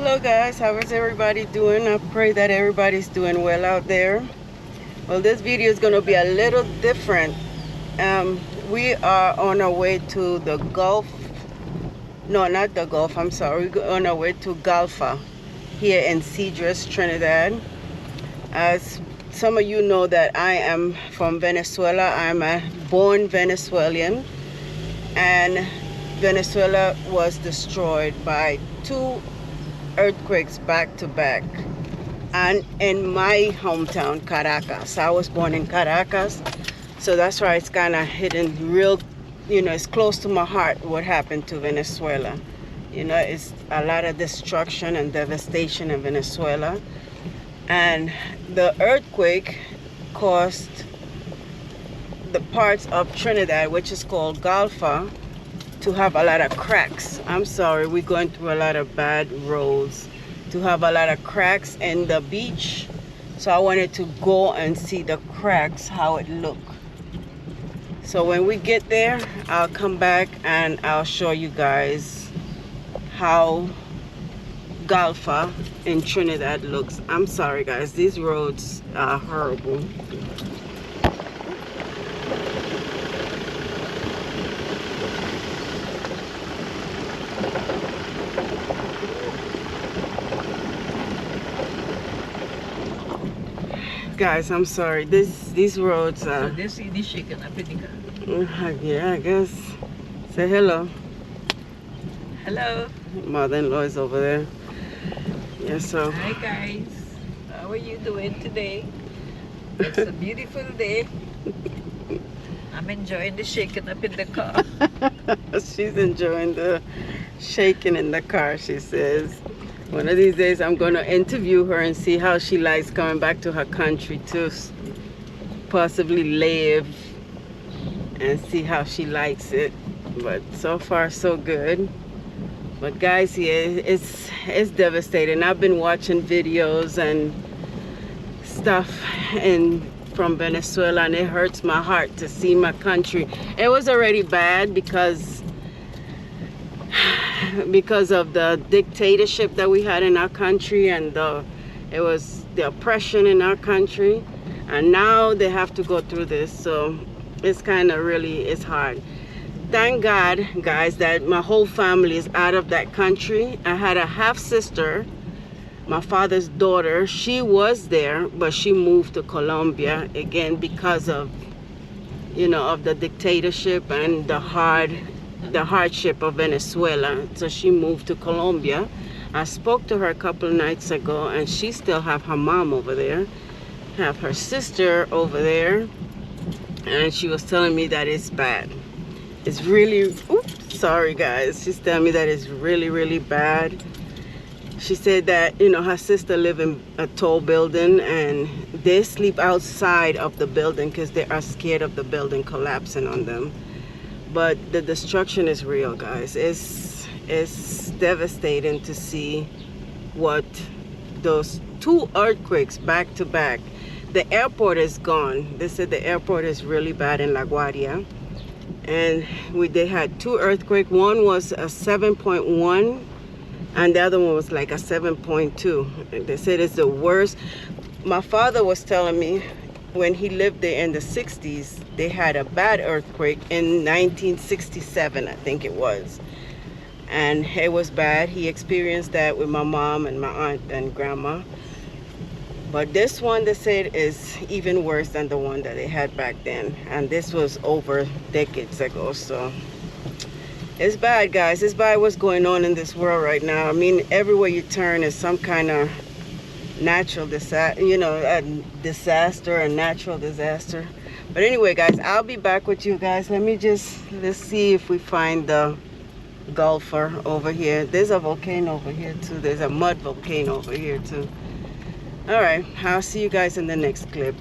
Hello guys, how is everybody doing? I pray that everybody's doing well out there. Well, this video is going to be a little different. We are on our way to the Gulf. No, not the Gulf, I'm sorry. We're on our way to Galfa here in Cedros, Trinidad. As some of you know that I am from Venezuela. I'm a born Venezuelan, and Venezuela was destroyed by 2 earthquakes back to back, and in my hometown, Caracas. I was born in Caracas, so that's why it's kind of hidden real, it's close to my heart what happened to Venezuela. It's a lot of destruction and devastation in Venezuela, and the earthquake caused the parts of Trinidad, which is called Galfa, to have a lot of cracks. I'm sorry, we're going through a lot of bad roads, to have a lot of cracks in the beach. So I wanted to go and see the cracks, how it look. So when we get there, I'll come back and I'll show you guys how Galfa in Trinidad looks. I'm sorry guys, these roads are horrible. Guys, I'm sorry. These roads are. So they see this shaking up in the car. Yeah, I guess. Say hello. Hello. Mother-in-law is over there. Yeah, so. Hi guys. How are you doing today? It's a beautiful day. I'm enjoying the shaking up in the car. She's enjoying the shaking in the car, she says. One of these days I'm going to interview her and see how she likes coming back to her country to possibly live and see how she likes it. But so far so good. But guys, yeah, it's devastating. I've been watching videos and stuff from Venezuela, and it hurts my heart to see my country. It was already bad because of the dictatorship that we had in our country, and it was the oppression in our country, and now they have to go through this. So it's kind of it's hard. Thank God, guys, that my whole family is out of that country. I had a half sister, my father's daughter. She was there, but she moved to Colombia again because of of the dictatorship and the hardship of Venezuela. So she moved to Colombia. I spoke to her a couple of nights ago, and she still have her mom over there, have her sister over there, and she was telling me that it's bad. It's really, oops, sorry guys. She's telling me that it's really bad. She said that her sister live in a tall building, and they sleep outside of the building because they are scared of the building collapsing on them. But the destruction is real, guys. It's devastating to see what those 2 earthquakes back to back. The airport is gone. They said the airport is really bad in La Guardia. And they had 2 earthquakes. One was a 7.1 and the other one was like a 7.2. They said it's the worst. My father was telling me when he lived there in the 60s, they had a bad earthquake in 1967, I think it was. And it was bad. He experienced that with my mom and my aunt and grandma. But this one, they said, is even worse than the one that they had back then. And this was over decades ago. So it's bad, guys. It's bad what's going on in this world right now. I mean, everywhere you turn is some kind of natural disaster, a disaster, a natural disaster. But anyway, guys, I'll be back with you guys. Let's see if we find the Galfa over here. There's a volcano over here too. There's a mud volcano over here too. All right, I'll see you guys in the next clip.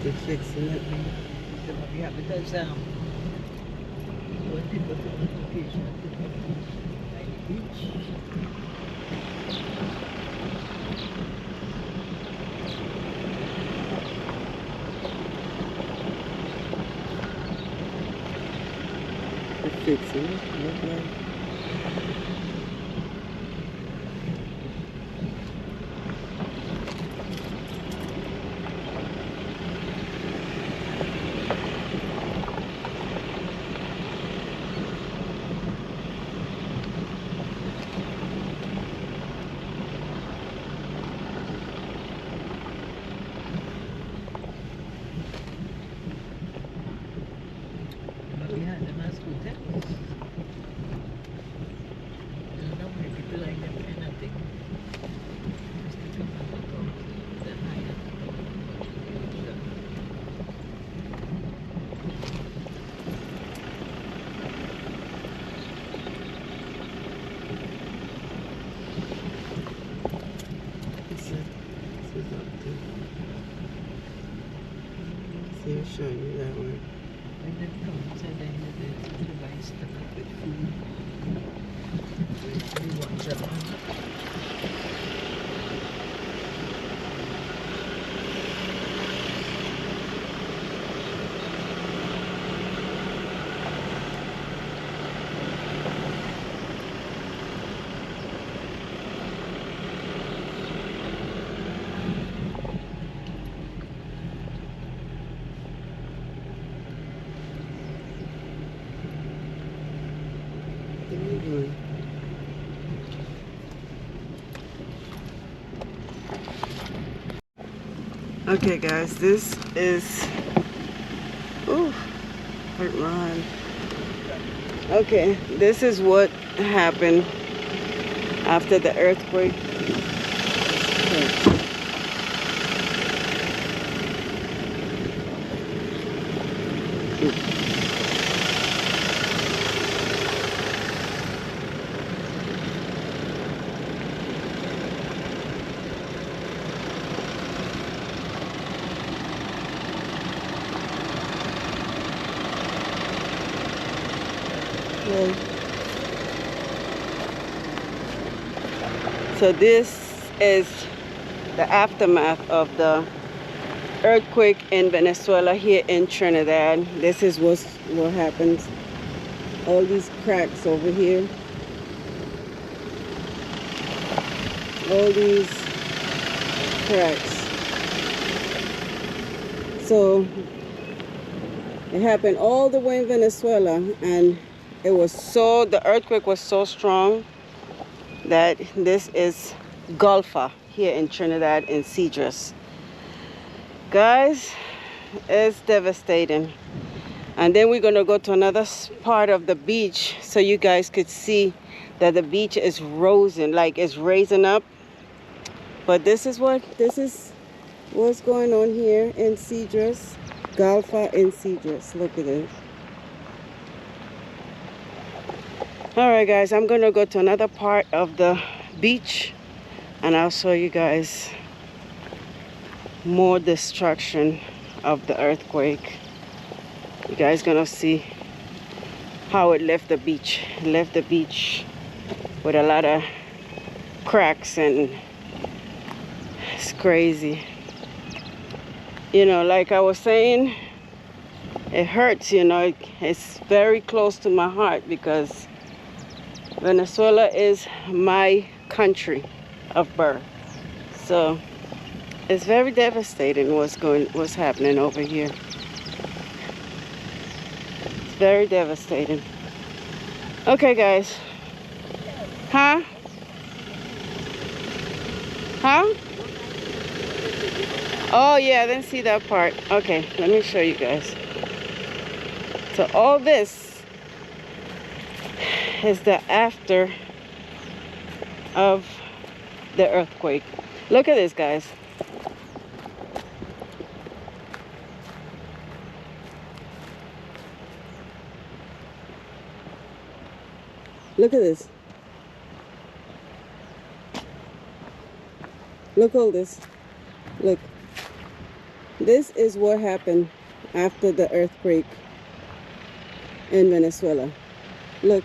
They're fixing it. Yeah, because when people come on vacation, they come by the beach. They're fixing it. Look like. But we had them as hotels. I don't know why people like them kind of thing. Just to come and look out the higher. This is up there. See, I'll show you that one. When they come inside, then they buy stuff up with food. We watch them on. Okay guys, this is, ooh, hurt my hand. Okay, this is what happened after the earthquake. So this is the aftermath of the earthquake in Venezuela here in Trinidad. This is what happens. All these cracks over here. All these cracks. So it happened all the way in Venezuela, and it was so, the earthquake was so strong that this is Galfa here in Trinidad in Cedros. Guys, it's devastating. And then we're gonna go to another part of the beach so you guys could see that the beach is rising, like it's raising up. But this is what's going on here in Cedros, Galfa in Cedros. Look at this. All right guys, I'm gonna go to another part of the beach and I'll show you guys more destruction of the earthquake. You guys gonna see how it left the beach. It left the beach with a lot of cracks, and it's crazy. You know, like I was saying, it hurts, you know, it's very close to my heart because Venezuela is my country of birth. So it's very devastating what's happening over here. It's very devastating. Okay guys. Huh? Huh? Oh yeah, I didn't see that part. Okay, let me show you guys. So all this is the after of the earthquake. Look at this, guys. Look at this. Look all this. Look. This is what happened after the earthquake in Venezuela. Look.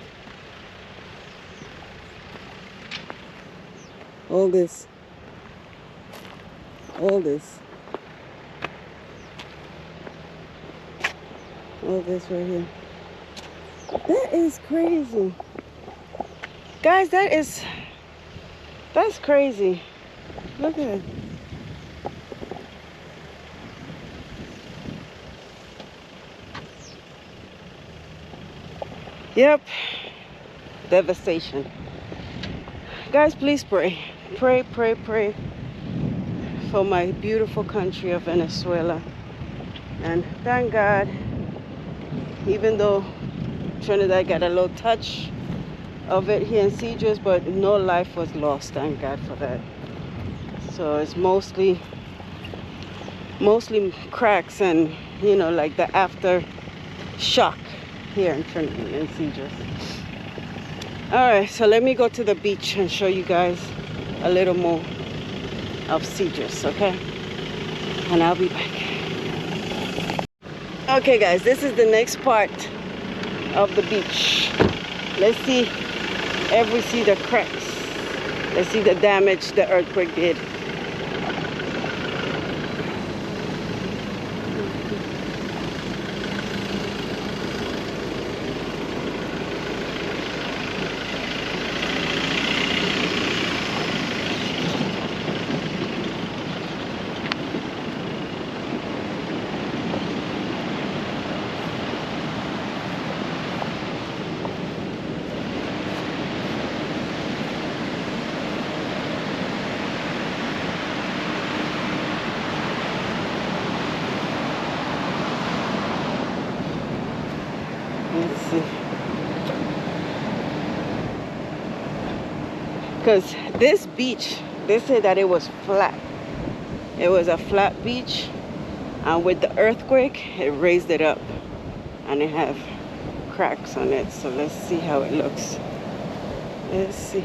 All this. All this. All this right here. That is crazy. Guys, that's crazy. Look at it. Yep. Devastation. Guys, please pray. Pray, pray, pray for my beautiful country of Venezuela. And thank God, even though Trinidad got a little touch of it here in Cedros, but no life was lost, thank God for that. So it's mostly cracks and, you know, like the after shock here in Trinidad and Cedros. All right, so let me go to the beach and show you guys a little more of Cedros, okay? And I'll be back. Okay guys, this is the next part of the beach. Let's see if we see the cracks. Let's see the damage the earthquake did. Let's see. Because this beach, they said that it was flat. It was a flat beach, and with the earthquake, it raised it up, and it have cracks on it. So let's see how it looks. Let's see.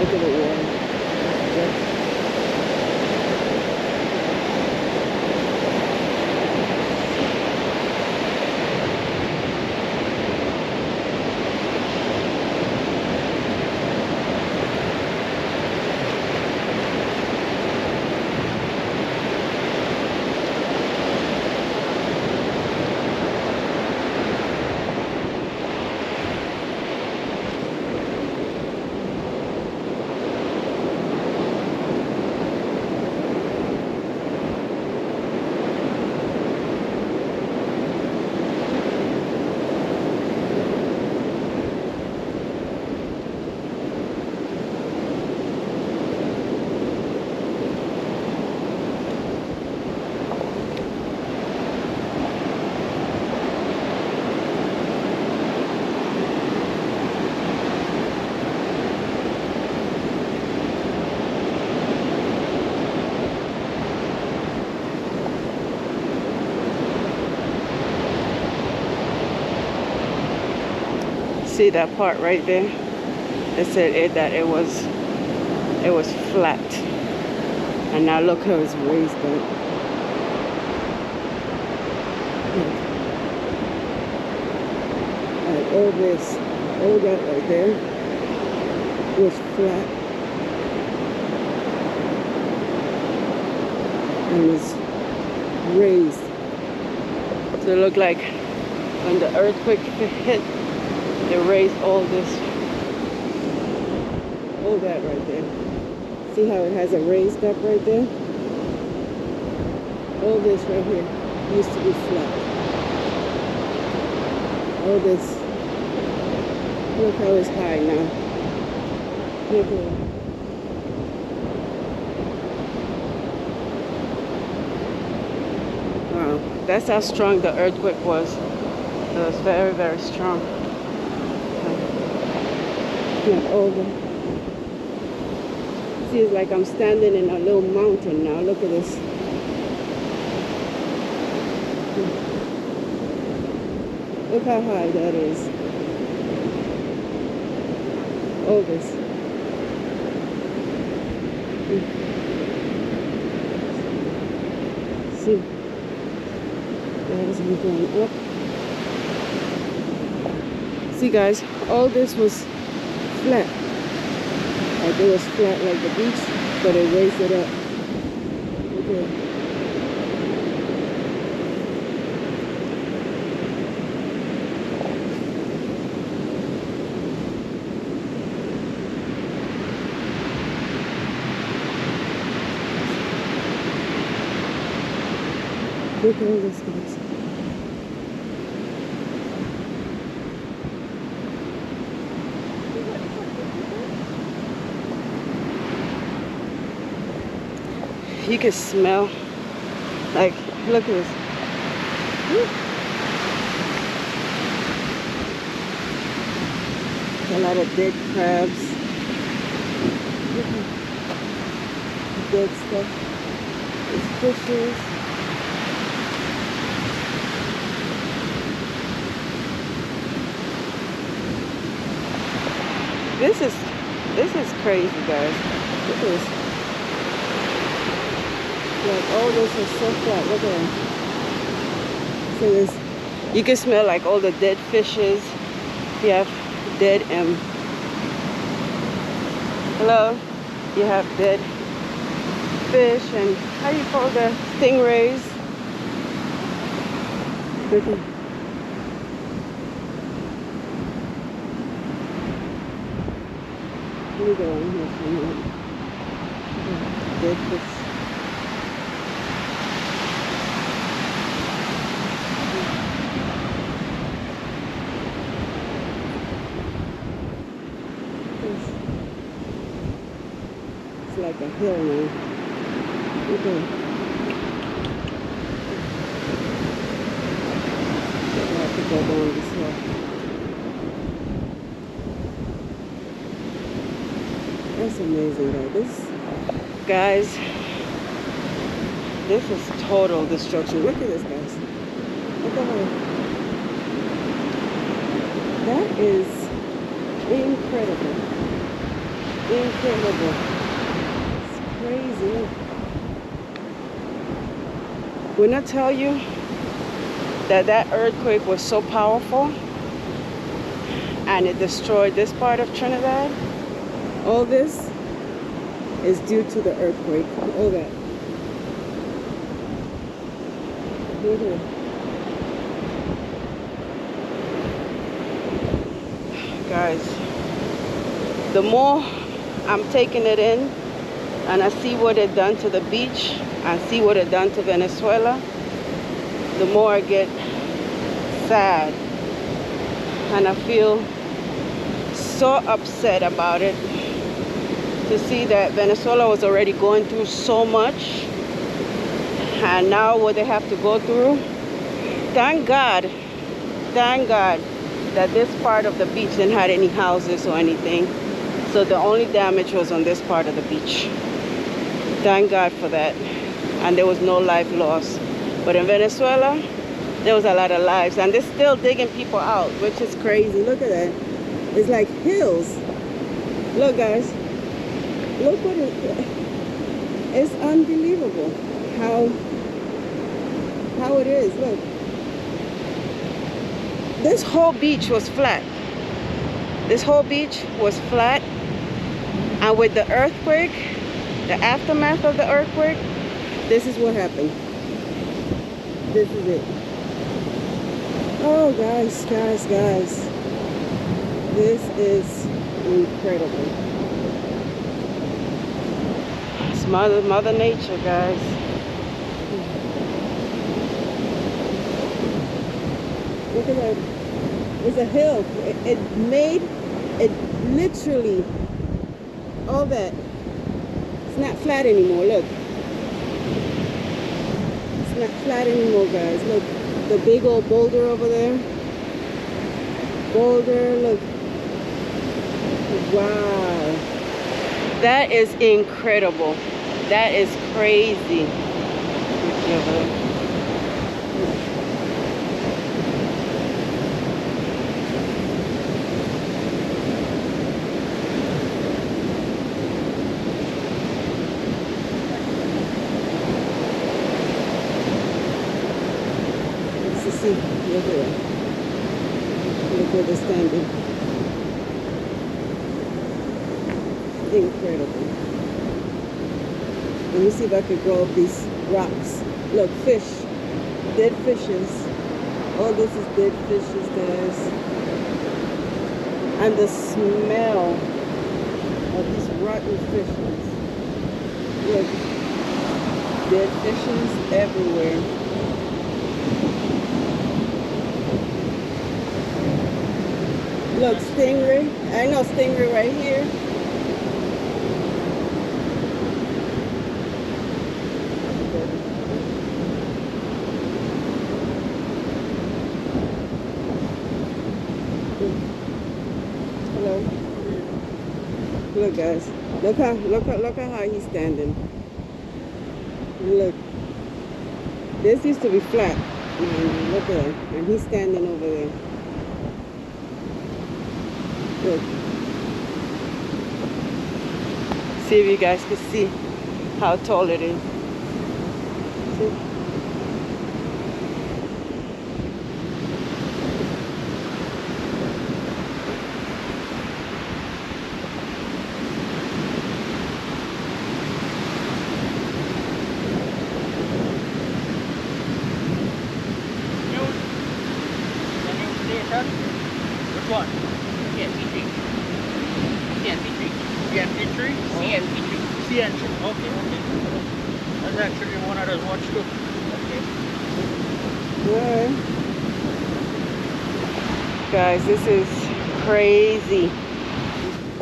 Look at it, yeah. See that part right there? It said that it was flat, and now look how it's raised up. Like all that right there was flat, and it's raised. So it looked like when the earthquake hit, they raised all that right there. See how it has a raised up right there? All this right here used to be flat. All this. Look how it's high now. Look at it. Wow, that's how strong the earthquake was. It was very, very strong. Look over. See, it's like I'm standing in a little mountain now. Look at this. Look how high that is. All this. See, that is going up. See, guys, all this was flat. Like it was flat like the beach, but it raised it up. Okay. Look at all this, guys. You can smell, like, look at this. Woo. A lot of dead crabs. Look at dead stuff. There's fishes. This is crazy, guys. Look at this. Like all this is so flat. Look at it. So this, you can smell like all the dead fishes. You have dead hello. You have dead fish and how do you call the stingrays? Look at. Let me go on here for a minute. Dead fish. It's like a hill now. Okay. I have to go down this hill. That's amazing, though. Guys, this is total destruction. Look at this, guys. Look at that. That is incredible. Incredible. It's crazy. When I tell you that earthquake was so powerful and it destroyed this part of Trinidad, all this is due to the earthquake. All that. Look at it. Guys, the more I'm taking it in and I see what it done to the beach and see what it done to Venezuela, the more I get sad and I feel so upset about it. To see that Venezuela was already going through so much and now what they have to go through. Thank God that this part of the beach didn't have any houses or anything, so the only damage was on this part of the beach. Thank God for that, and there was no life lost. But in Venezuela there was a lot of lives and they're still digging people out, which is crazy. Look at that. It's like hills. Look, guys. Look what it's unbelievable how it is. Look, this whole beach was flat. This whole beach was flat, and with the earthquake, the aftermath of the earthquake, this is what happened. This is it. Oh, guys, this is incredible. Mother Nature, guys. Look at that. It's a hill. It made it literally all that. It's not flat anymore. Look. It's not flat anymore, guys. Look. The big old boulder over there. Boulder, look. Wow. That is incredible. That is crazy. Let's see. Look at it. Look where they're standing. Incredible. Let me see if I could grow up these rocks. Look, fish. Dead fishes. All this is dead fishes, guys. And the smell of these rotten fishes. Look. Dead fishes everywhere. Look, stingray. I know stingray right here. Hello. Look, guys. Look at how he's standing. Look. This used to be flat. Look at that. And he's standing over there. Look. See if you guys can see how tall it is. See? Which one? CNP tree. CNP tree. CNP tree? CNP tree. CNP. Okay. That's actually one of those ones too. Okay. Guys, this is crazy.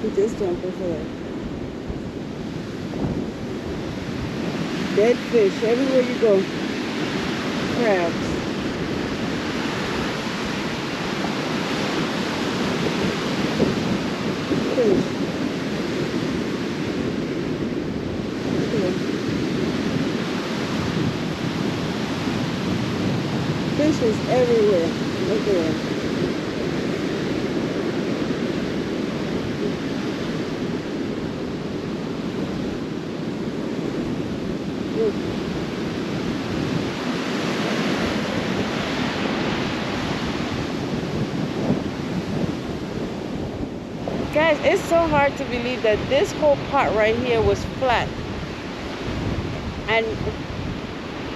He just jumped over that. Dead fish everywhere you go. Crabs. Fish. Fish is everywhere. Look at that. Look. Guys, it's so hard to believe that this whole part right here was flat. And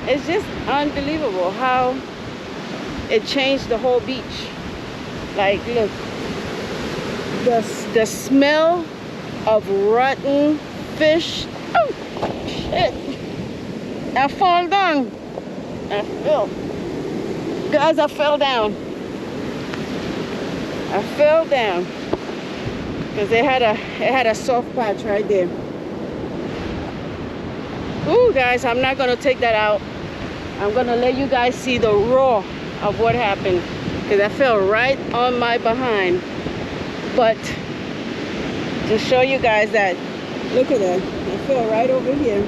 it's just unbelievable how it changed the whole beach. Like, look, the smell of rotten fish. Oh, shit. I fall down. I fell. Guys, I fell down. I fell down. Because it had a soft patch right there. Ooh, guys, I'm not gonna take that out. I'm gonna let you guys see the raw of what happened. Because I fell right on my behind. But to show you guys that, look at that. I fell right over here.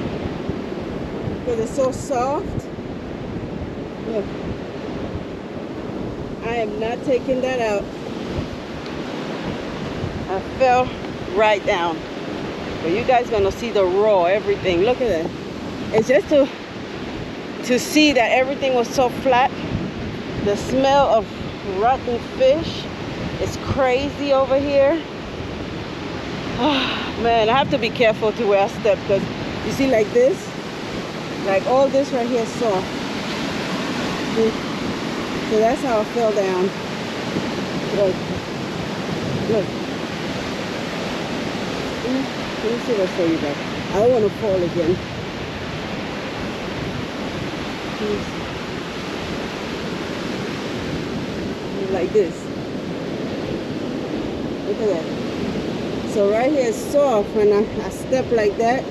Because it's so soft. Look. I am not taking that out. I fell right down. But you guys gonna see the raw, everything. Look at that. It's just to see that everything was so flat. The smell of rotten fish is crazy over here. Oh, man, I have to be careful to where I step, because you see, like this, like all this right here is soft. So that's how I fell down. Look. Look. Let me see if I show you that. I don't want to fall again. Please. Like this. Look at that. So right here is soft when I step like that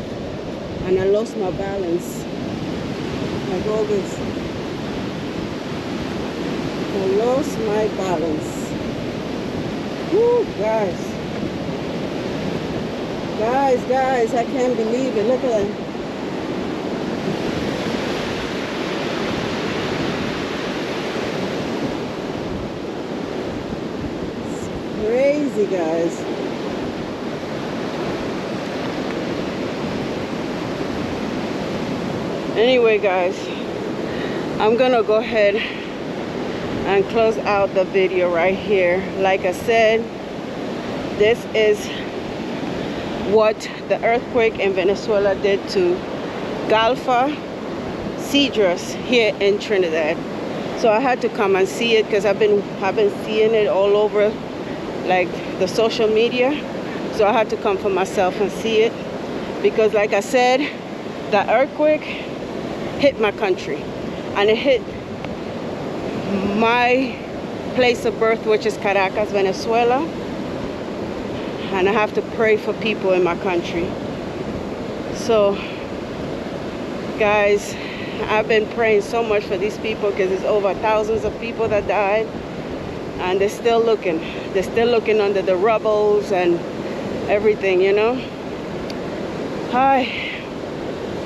and I lost my balance. Like all this. I lost my balance. Woo, guys. Guys, I can't believe it. Look at that. It's crazy, guys. Anyway, guys, I'm gonna go ahead and close out the video right here. Like I said, this is what the earthquake in Venezuela did to Galfa, Cedros here in Trinidad. So I had to come and see it because I've been seeing it all over like the social media. So I had to come for myself and see it because, like I said, the earthquake hit my country and it hit my place of birth, which is Caracas, Venezuela. And I have to pray for people in my country. So guys, I've been praying so much for these people because there's over thousands of people that died and they're still looking under the rubbles and everything, you know. Hi,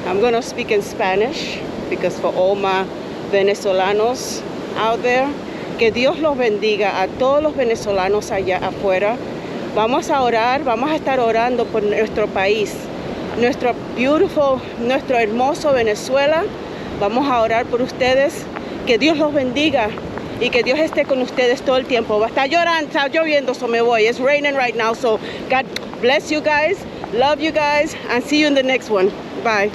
I'm gonna speak in Spanish because for all my Venezolanos out there, que Dios los bendiga a todos los venezolanos allá afuera. Vamos a orar, vamos a estar orando por nuestro país, nuestro hermoso Venezuela. Vamos a orar por ustedes, que Dios los bendiga y que Dios esté con ustedes todo el tiempo. Va a estar llorando, está lloviendo, so me voy. It's raining right now, so God bless you guys, love you guys, and see you in the next one. Bye.